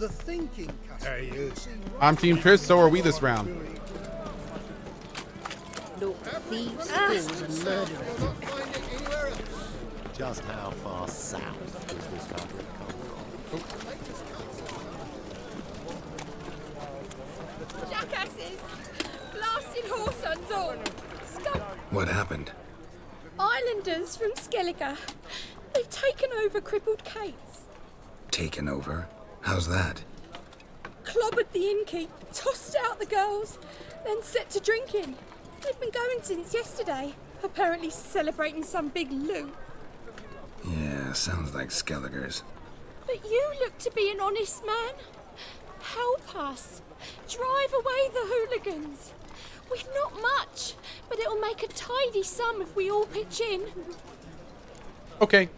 The thinking cat. There he is. I'm Team Triss, so are we this round. Look, thieves, fools, and murderers. Just how far south does this fabric come from? Jackasses! Blasted whoresons all! Scum! What happened? Islanders from Skellige. They've taken over Crippled Kate's. Taken over? How's that? Clobbered the innkeep, tossed out the girls, then set to drinking. They've been going since yesterday, apparently celebrating some big loot. Yeah, sounds like Skelligers. But you look to be an honest man. Help us. Drive away the hooligans. We've not much, but it'll make a tidy sum if we all pitch in. Okay.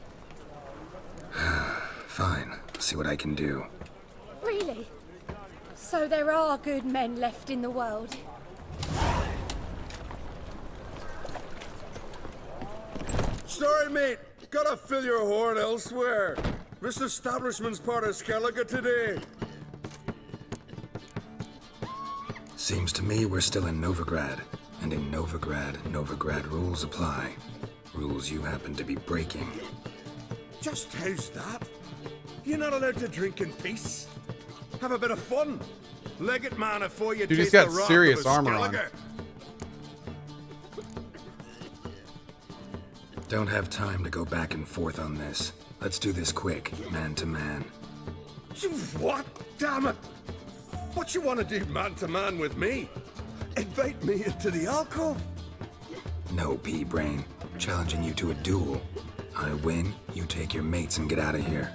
Fine. See what I can do. Really? So there are good men left in the world? Sorry, mate. Gotta fill your horn elsewhere. This establishment's part of Skellige today. Seems to me we're still in Novigrad. And in Novigrad rules apply. Rules you happen to be breaking. Just how's that? You're not allowed to drink in peace. Have a bit of fun. Leg it, man, before you Dude, he's taste got the wrath serious of a armor on. Skellige. Don't have time to go back and forth on this. Let's do this quick, man to man. What? Damn it! What you want to do man to man with me? Invite me into the alcove? No, pea-brain. Challenging you to a duel. I win, you take your mates and get out of here.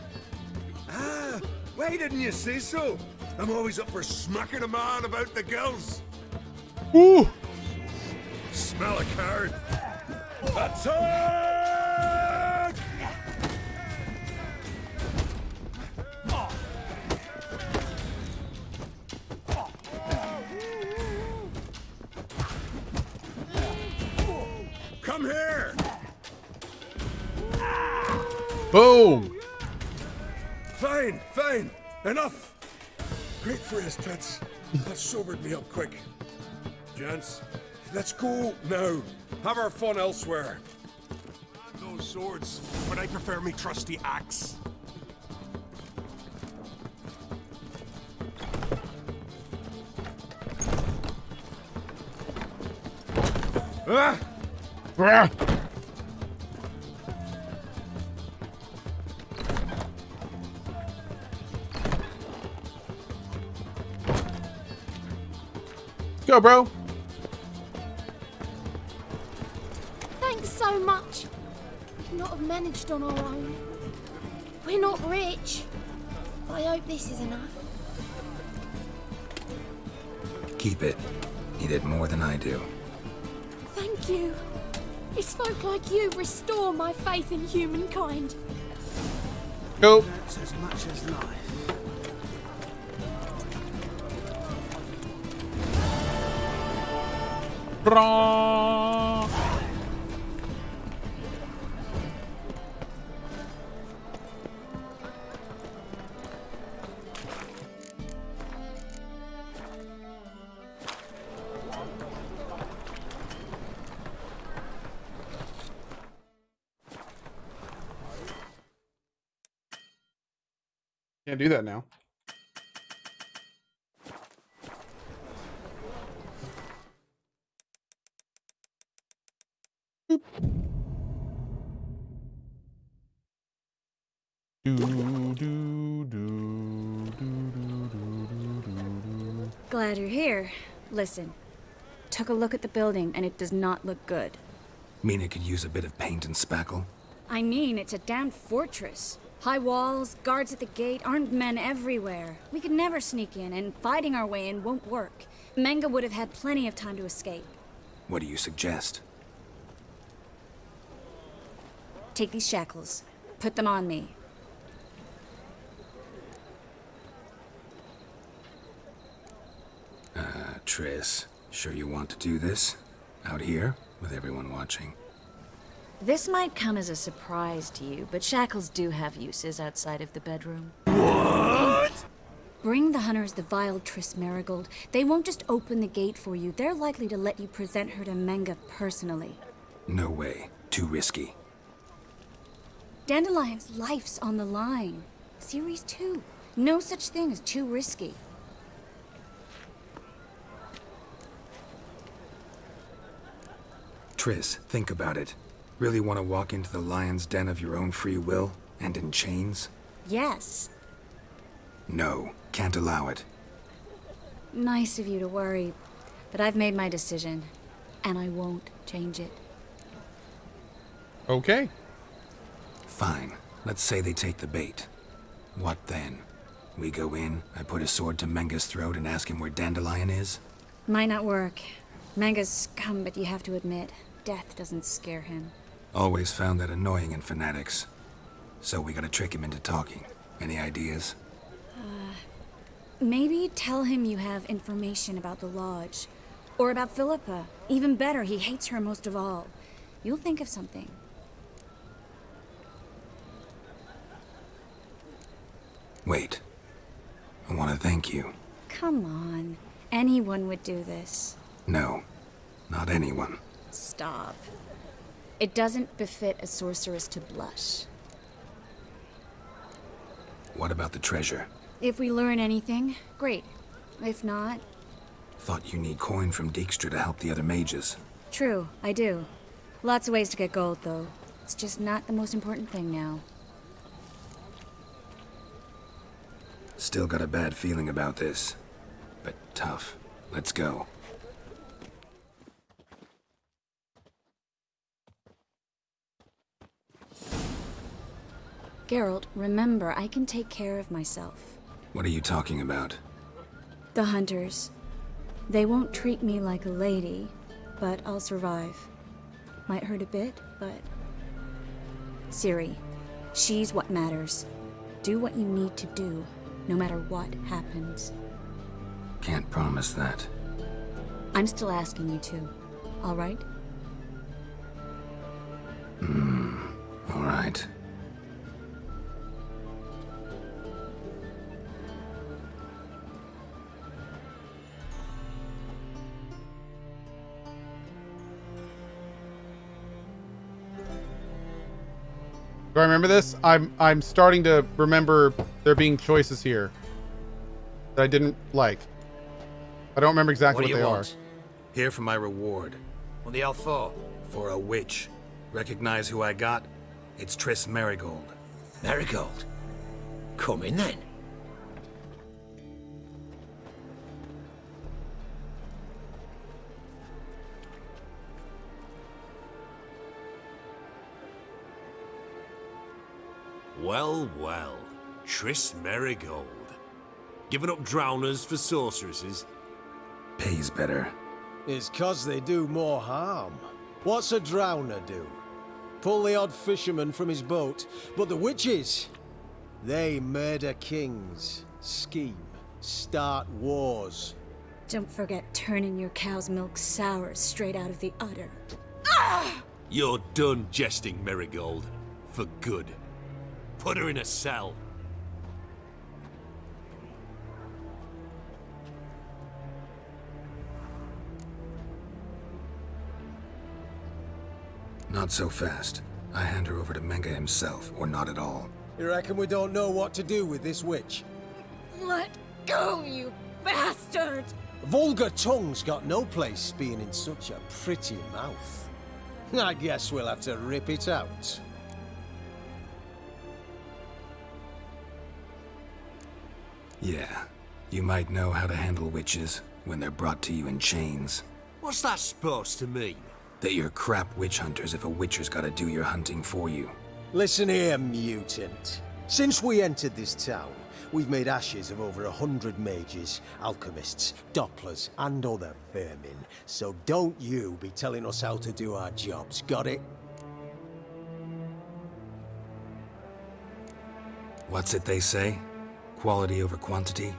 Ah, why didn't you say so? I'm always up for smacking a man about the girls. Woo! Smell a card. Attack! Come here! Boom! Fine, fine. Enough. Great for his tits. That sobered me up quick. Gents, let's go now. Have our fun elsewhere. Those swords, but I prefer me trusty axe. Ah! Rah! Go, bro. Thanks so much. We could not have managed on our own. We're not rich. I hope this is enough. Keep it. You did more than I do. Thank you. It's folk like you restore my faith in humankind. Go. That's as much as life. Bra. Can't do that now. Boop. Do, do, do, do, do. Glad you're here. Listen, took a look at the building and it does not look good. Mean it could use a bit of paint and spackle? I mean, it's a damn fortress. High walls, guards at the gate, armed men everywhere. We could never sneak in, and fighting our way in won't work. Menge would have had plenty of time to escape. What do you suggest? Take these shackles. Put them on me. Triss, sure you want to do this? Out here, with everyone watching? This might come as a surprise to you, but shackles do have uses outside of the bedroom. What? Bring the hunters the vile Triss Marigold. They won't just open the gate for you. They're likely to let you present her to Menge personally. No way. Too risky. Dandelion's life's on the line. Series 2. No such thing as too risky. Triss, think about it. Really want to walk into the lion's den of your own free will? And in chains? Yes. No. Can't allow it. Nice of you to worry, but I've made my decision, and I won't change it. Okay. Fine. Let's say they take the bait. What then? We go in, I put a sword to Menge's throat and ask him where Dandelion is? Might not work. Menge's scum, but you have to admit, death doesn't scare him. Always found that annoying in fanatics. So we gotta trick him into talking. Any ideas? Maybe tell him you have information about the Lodge. Or about Philippa. Even better, he hates her most of all. You'll think of something. Wait. I want to thank you. Come on. Anyone would do this. No. Not anyone. Stop. It doesn't befit a sorceress to blush. What about the treasure? If we learn anything, great. If not, Thought you need coin from Dijkstra to help the other mages. true, I do. Lots of ways to get gold, though. It's just not the most important thing now. Still got a bad feeling about this. But tough. Let's go. Geralt, remember, I can take care of myself. What are you talking about? The hunters. They won't treat me like a lady, but I'll survive. Might hurt a bit, but... Ciri, she's what matters. Do what you need to do, no matter what happens. Can't promise that. I'm still asking you to, all right? All right. Do I remember this? I'm starting to remember there being choices here that I didn't like. I don't remember exactly what they are. Here for my reward. What the hell for? For a witch. Recognize who I got? It's Triss Marigold. Marigold. Come in then. Well, well. Triss Marigold. Giving up drowners for sorceresses? Pays better. It's 'cause they do more harm. What's a drowner do? Pull the odd fisherman from his boat. But the witches, they murder kings, scheme, start wars. Don't forget turning your cow's milk sour straight out of the udder. You're done jesting, Marigold. For good. Put her in a cell. Not so fast. I hand her over to Menge himself, or not at all. You reckon we don't know what to do with this witch? Let go, you bastard! Vulgar tongue's got no place being in such a pretty mouth. I guess we'll have to rip it out. Yeah. You might know how to handle witches when they're brought to you in chains. What's that supposed to mean? That you're crap witch hunters if a witcher's gotta do your hunting for you. Listen here, mutant. Since we entered this town, we've made ashes of over 100 mages, alchemists, dopplers, and other vermin. So don't you be telling us how to do our jobs, got it? What's it they say? Quality over quantity?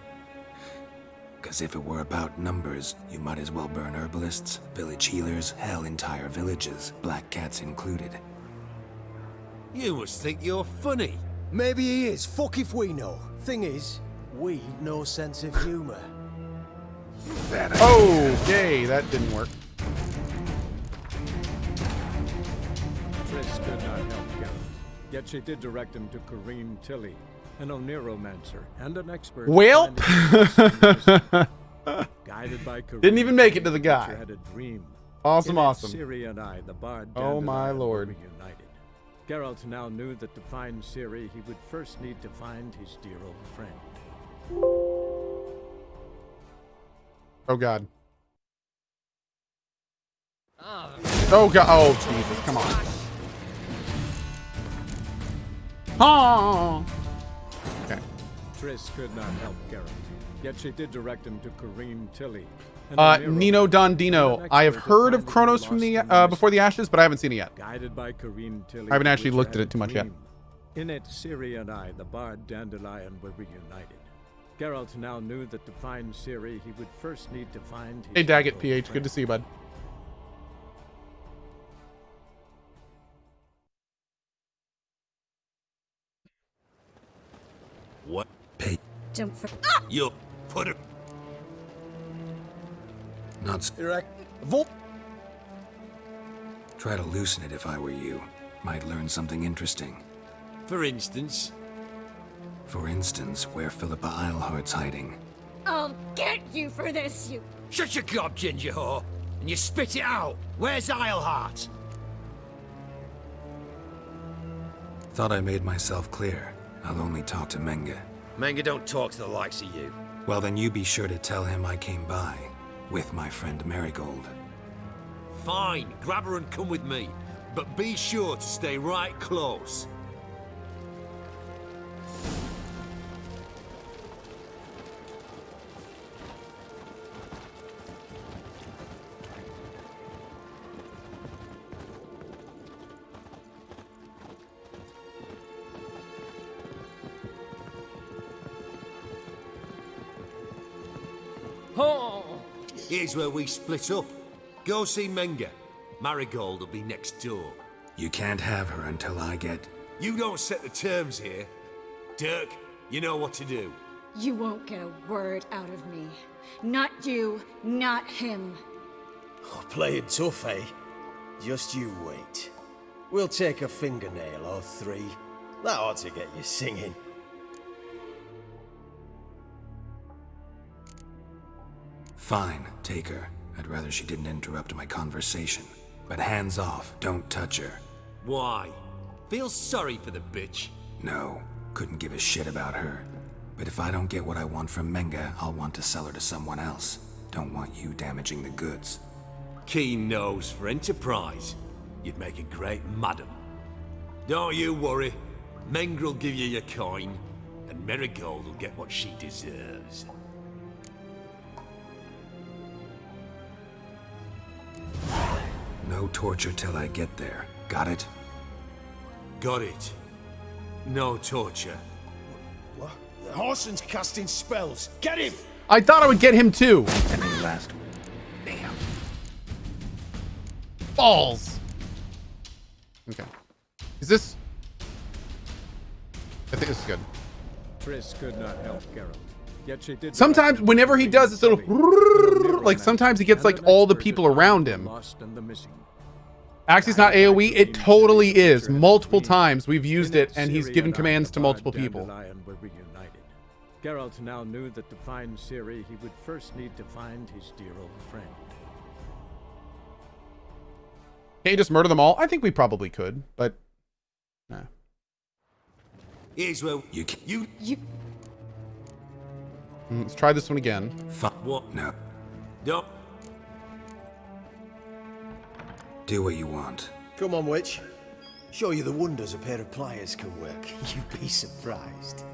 'Cause if it were about numbers, you might as well burn herbalists, village healers, hell, entire villages, black cats included. You must think you're funny. Maybe he is. Fuck if we know. Thing is, we've no sense of humor. Okay, that didn't work. Triss could not help Geralt, yet she did direct him to Corrine Tilly, an Oniromancer and an expert. Well, Guided by Corrine, didn't even make it to the guy. had a dream. Awesome, In it, awesome. Ciri and I, the bard Oh my Dandelion, lord. were reunited. Geralt now knew that to find Ciri, he would first need to find his dear old friend. Oh god. Oh god. Oh Jesus! Come on. Oh. Okay. Triss could not help Geralt, yet she did direct him to Corrine Tilly. Nino Don Dino. I have heard of Kronos from the Before the Ashes, but I haven't seen it yet. Guided by Corrine Tilly, I haven't actually which looked at had it too much yet. a dream. In it, Ciri and I, the bard Dandelion, were reunited. Geralt now knew that to find Ciri, he would first need to find his Hey Daggett dear old PH, friend. good to see you, bud. What? Pay. Don't for You put her. Not. Try to loosen it if I were you. Might learn something interesting. For instance, For instance, where Philippa Eilhart's hiding. I'll get you for this, you. shut your gob, ginger whore, and you spit it out. Where's Eilhart? Thought I made myself clear. I'll only talk to Menge. Menge don't talk to the likes of you. Well, then you be sure to tell him I came by. With my friend Marigold. Fine, grab her and come with me. But be sure to stay right close. Here's where we split up. Go see Menge. Marigold will be next door. You can't have her until I get... You don't set the terms here. Dirk, you know what to do. You won't get a word out of me. Not you, not him. Oh, playing tough, eh? Just you wait. We'll take a fingernail or three. That ought to get you singing. Fine, take her. I'd rather she didn't interrupt my conversation. But hands off, don't touch her. Why? Feel sorry for the bitch? No, couldn't give a shit about her. But if I don't get what I want from Menge, I'll want to sell her to someone else. Don't want you damaging the goods. Keen nose for enterprise. You'd make a great madam. Don't you worry. Menge'll give you your coin, and Marigold will get what she deserves. No torture till I get there. Got it? Got it. No torture. What? The Horson's casting spells. Get him! I thought I would get him too. Any last... Damn. Balls. Okay. Is this... I think this is good. Triss could not help Geralt, yet she did. Sometimes, whenever he does this little... Like, sometimes he gets, like, all the people around him. Actually, it's not AoE. It totally is. Multiple times we've used it, and he's given commands to multiple people. Geralt now knew that to find Ciri, he would first need to find his dear old friend. Can't you just murder them all? I think we probably could, but... Nah. Here's where you. Let's try this one again. What? No. Don't. Do what you want. Come on, witch. Show you the wonders a pair of pliers can work. You'd be surprised.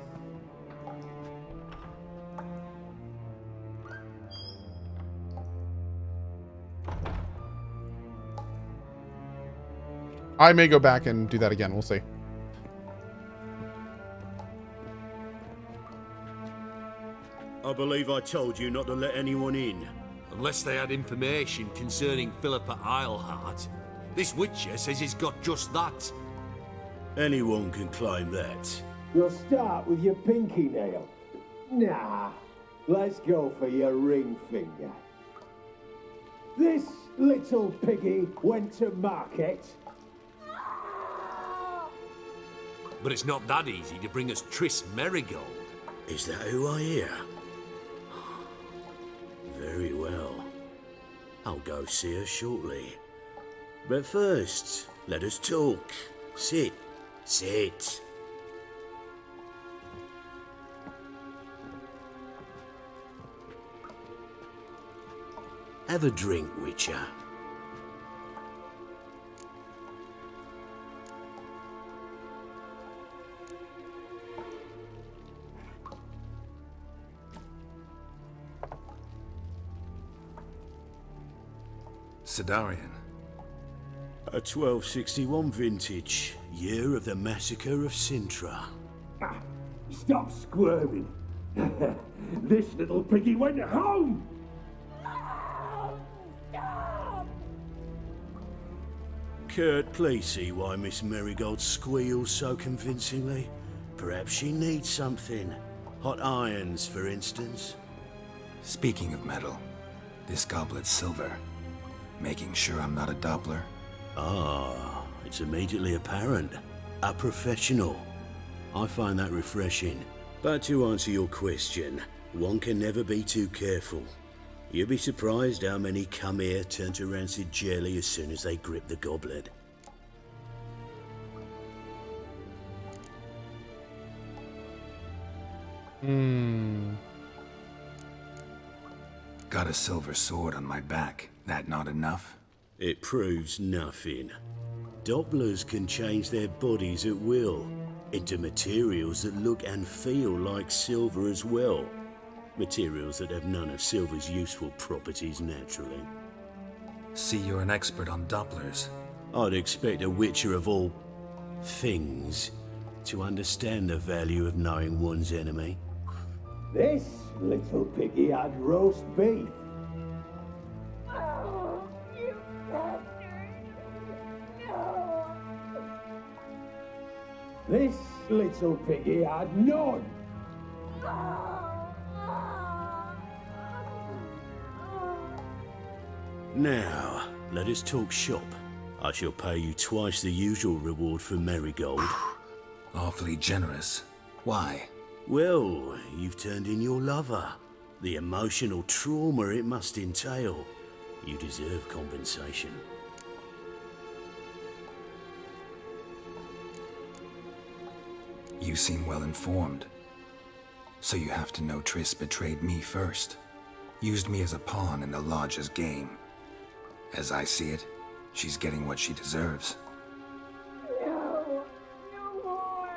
I may go back and do that again. We'll see. I believe I told you not to let anyone in. Unless they had information concerning Philippa Eilhart. This Witcher says he's got just that. Anyone can claim that. You'll start with your pinky nail. Nah, let's go for your ring finger. This little piggy went to market. But it's not that easy to bring us Triss Merigold. Is that who I hear? Very well. I'll go see her shortly. But first, let us talk. Sit. Sit. Have a drink, Witcher. Sidarian. A 1261 vintage, year of the massacre of Sintra. Stop squirming. This little piggy went home. Kurt, please see why Miss Merigold squeals so convincingly. Perhaps she needs something. Hot irons, for instance. Speaking of metal, this goblet's silver. Making sure I'm not a Doppler. Ah, it's immediately apparent. A professional. I find that refreshing. But to answer your question, one can never be too careful. You'd be surprised how many come here turn to rancid jelly as soon as they grip the goblet. Got a silver sword on my back. That not enough? It proves nothing. Dopplers can change their bodies at will, into materials that look and feel like silver as well. Materials that have none of silver's useful properties naturally. See, you're an expert on Dopplers. I'd expect a witcher of all things to understand the value of knowing one's enemy. This little piggy had roast beef. This little piggy had none. Now, let us talk shop. I shall pay you twice the usual reward for Merigold. Awfully generous. Why? Well, you've turned in your lover. The emotional trauma it must entail. You deserve compensation. You seem well informed. So you have to know Triss betrayed me first. Used me as a pawn in the Lodge's game. As I see it, she's getting what she deserves. No, no more.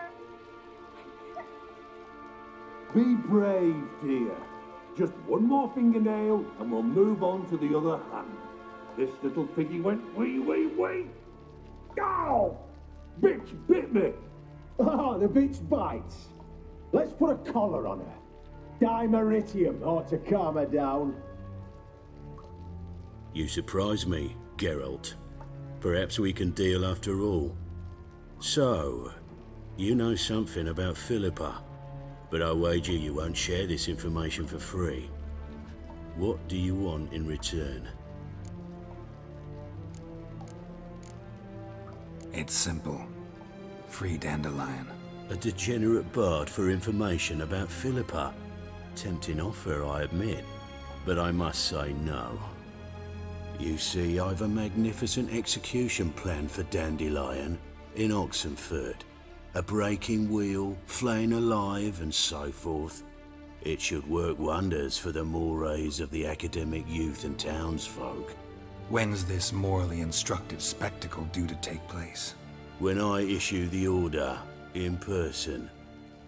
Be brave, dear. Just one more fingernail and we'll move on to the other hand. This little piggy went wee. Ow! Bitch bit me. Oh, the bitch bites. Let's put a collar on her. Dimeritium ought to calm her down. You surprise me, Geralt. Perhaps we can deal after all. So, you know something about Philippa, but I wager you won't share this information for free. What do you want in return? It's simple. Free Dandelion. A degenerate bard for information about Philippa. Tempting offer, I admit, but I must say no. You see, I've a magnificent execution plan for Dandelion in Oxenfurt. A breaking wheel, flaying alive, and so forth. It should work wonders for the mores of the academic youth and townsfolk. When's this morally instructive spectacle due to take place? When I issue the order, in person.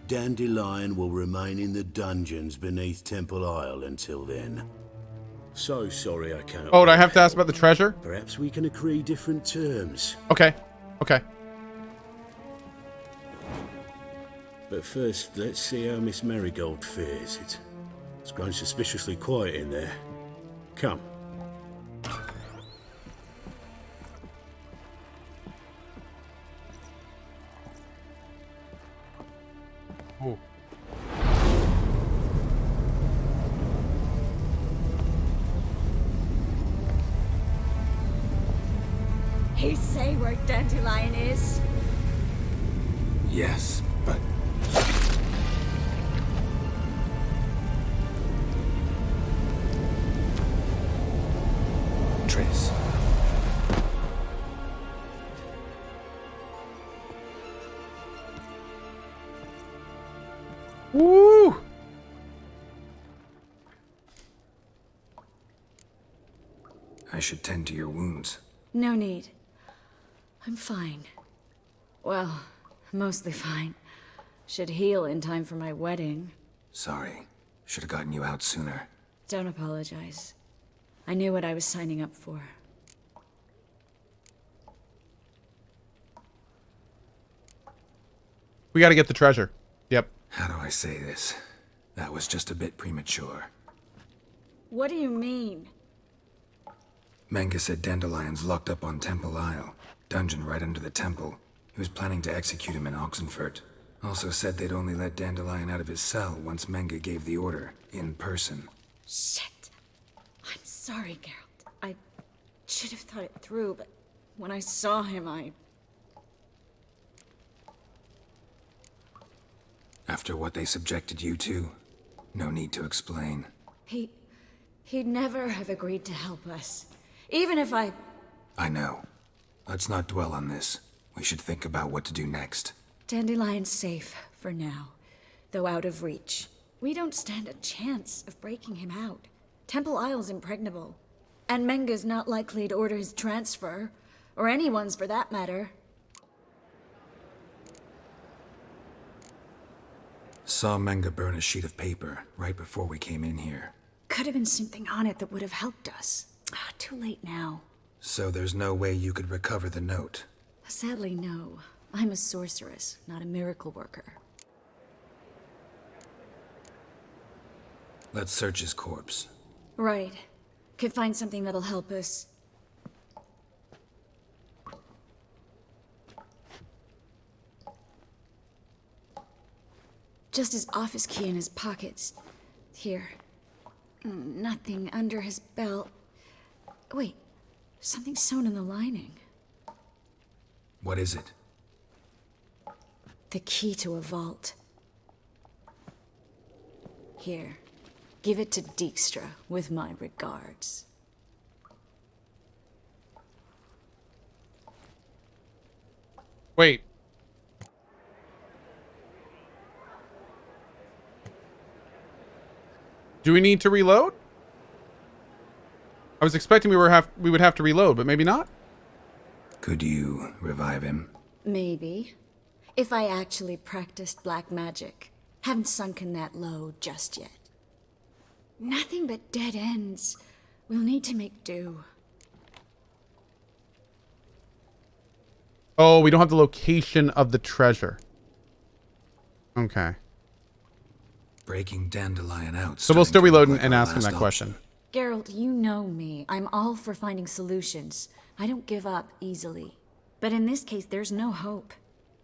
Dandelion will remain in the dungeons beneath Temple Isle until then. So sorry I cannot... Oh, do I have to ask about the treasure? Perhaps we can agree different terms. Okay. Okay. But first, let's see how Miss Merigold fares. It's grown suspiciously quiet in there. Come. Oh. he say where Dandelion is? Yes, but Triss. Woo! I should tend to your wounds. No need. I'm fine. Well, mostly fine. Should heal in time for my wedding. Sorry. Should have gotten you out sooner. Don't apologize. I knew what I was signing up for. We gotta get the treasure. Yep. How do I say this? That was just a bit premature. What do you mean? Menge said Dandelion's locked up on Temple Isle. Dungeon right under the temple. He was planning to execute him in Oxenfurt. Also said they'd only let Dandelion out of his cell once Menge gave the order, in person. Shit. I'm sorry, Geralt. I should have thought it through, but when I saw him, After what they subjected you to, no need to explain. He'd never have agreed to help us. Even if I know. Let's not dwell on this. We should think about what to do next. Dandelion's safe for now, though out of reach. We don't stand a chance of breaking him out. Temple Isle's impregnable, and Menge's not likely to order his transfer, or anyone's for that matter. Saw Menge burn a sheet of paper right before we came in here. Could have been something on it that would have helped us. Too late now. So there's no way you could recover the note? Sadly, no. I'm a sorceress, not a miracle worker. Let's search his corpse. Right. Could find something that'll help us. Just his office key in his pockets. Here. Nothing under his belt. Wait, something sewn in the lining. What is it? The key to a vault. Here, give it to Dijkstra with my regards. Wait. Do we need to reload? I was expecting we would have to reload, but maybe not. Could you revive him? Maybe. If I actually practiced black magic. Haven't sunken that low just yet. Nothing but dead ends. We'll need to make do. Oh, we don't have the location of the treasure. Okay. Breaking Dandelion out. So we'll still reload and ask him that question. Geralt, you know me. I'm all for finding solutions. I don't give up easily. But in this case, there's no hope.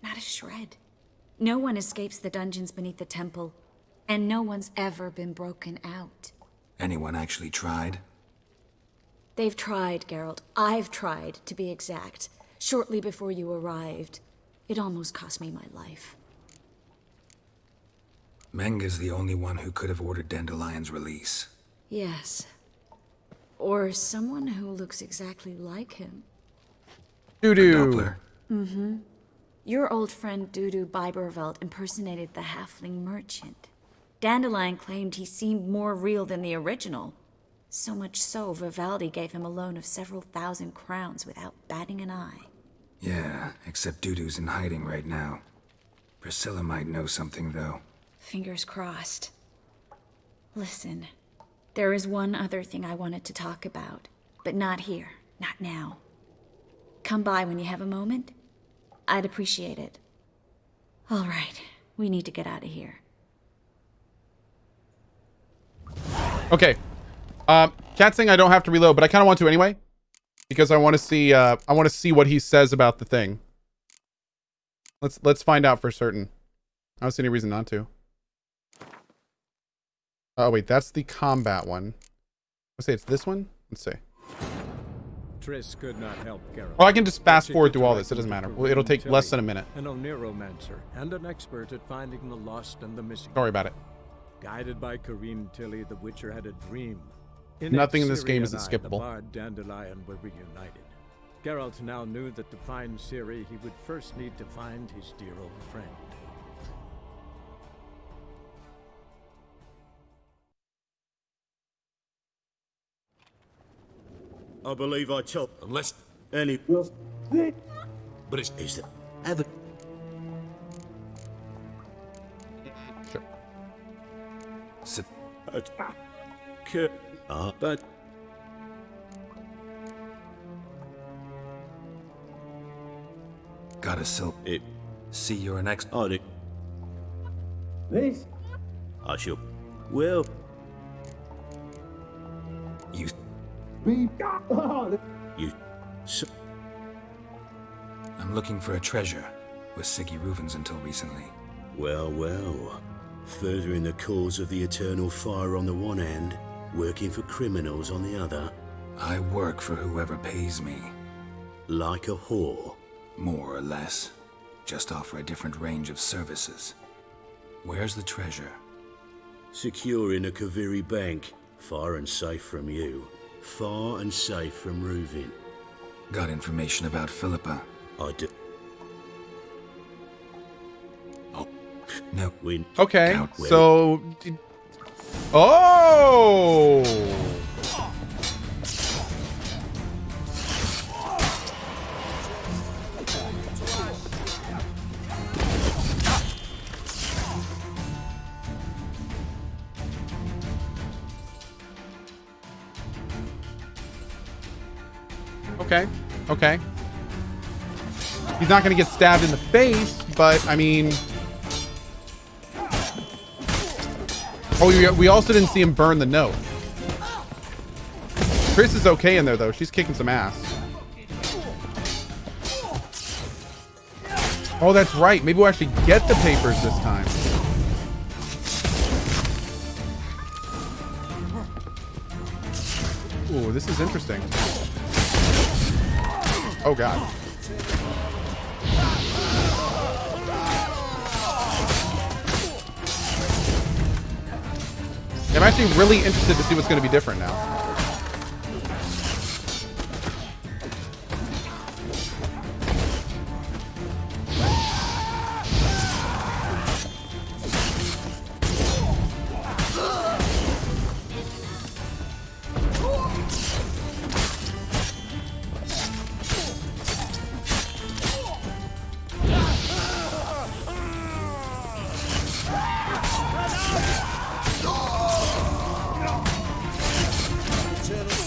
Not a shred. No one escapes the dungeons beneath the temple, and no one's ever been broken out. Anyone actually tried? They've tried, Geralt. I've tried, to be exact. Shortly before you arrived. It almost cost me my life. Menge's the only one who could have ordered Dandelion's release. Yes. Or someone who looks exactly like him. Doodoo. Mm-hmm. Your old friend Dudu Biberveld impersonated the halfling merchant. Dandelion claimed he seemed more real than the original. So much so, Vivaldi gave him a loan of several thousand crowns without batting an eye. Yeah, except Dudu's in hiding right now. Priscilla might know something, though. Fingers crossed. Listen, there is one other thing I wanted to talk about, but not here, not now. Come by when you have a moment. I'd appreciate it. All right, we need to get out of here. Okay. Cat's saying I don't have to reload, but I kind of want to anyway, because I want to see. I want to see what he says about the thing. Let's find out for certain. I don't see any reason not to. Oh wait, that's the combat one. Let's say it's this one. Let's see. Triss could not help Geralt. Oh, I can just fast She forward could through all direct this. It doesn't him matter. to Well, it'll take Tilly, less than a minute. An Oneiromancer and an expert at finding the lost and the missing. Don't worry about it. Guided by Corrine Tilly, the Witcher had a dream. Nothing in this Ciri game and is I, skippable. The Bard Dandelion were reunited. Geralt now knew that to find Ciri, he would first need to find his dear old friend. I believe I told. Unless... Any. But it's... Is there ever. Sure. Sit. But. Got a silk. It. See, you're an ex. Oh, This? I shall. Well. You... Be. You. So, I'm looking for a treasure. Was Siggy Reuven's until recently. well, well. Furthering the cause of the eternal fire on the one hand, working for criminals on the other. I work for whoever pays me. Like a whore. More or less. Just offer a different range of services. Where's the treasure? Secure in a Kaviri bank. Far and safe from you. Far and safe from Reuven. Got information about Philippa? I do. Oh, no. We. Okay, Count well. so... Oh! Okay, okay. He's not gonna get stabbed in the face, but I mean... Oh, we also didn't see him burn the note. Triss is okay in there, though. She's kicking some ass. Oh, that's right. Maybe we'll actually get the papers this time. Ooh, this is interesting. Oh, God. I'm actually really interested to see what's going to be different now.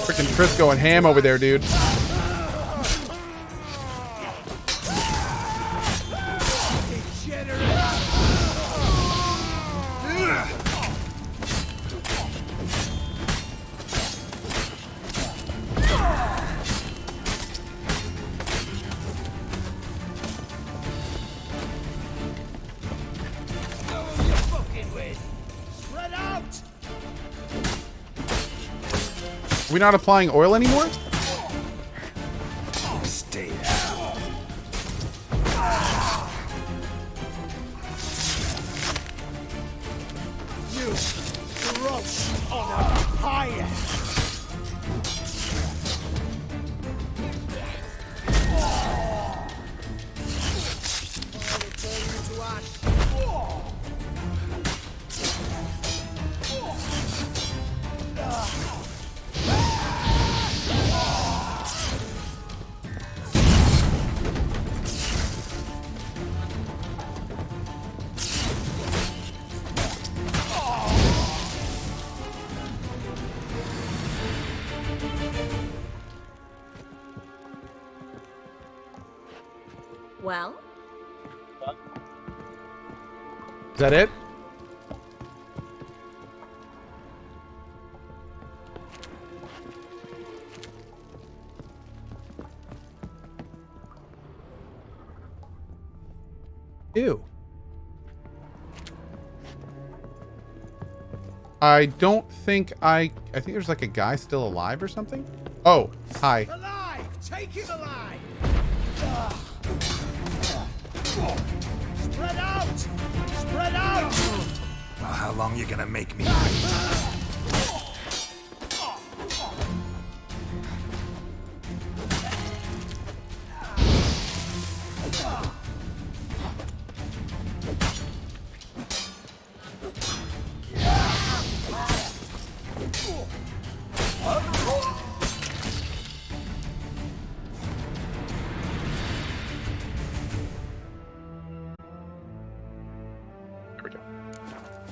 Freaking Triss going ham over there, dude. Are we not applying oil anymore? Stay You gross on a fire. Well? Is that it? Ew. I don't think I think there's like a guy still alive or something. Oh, hi. Alive! Take him alive! Spread out! Spread out! Well, how long you gonna make me?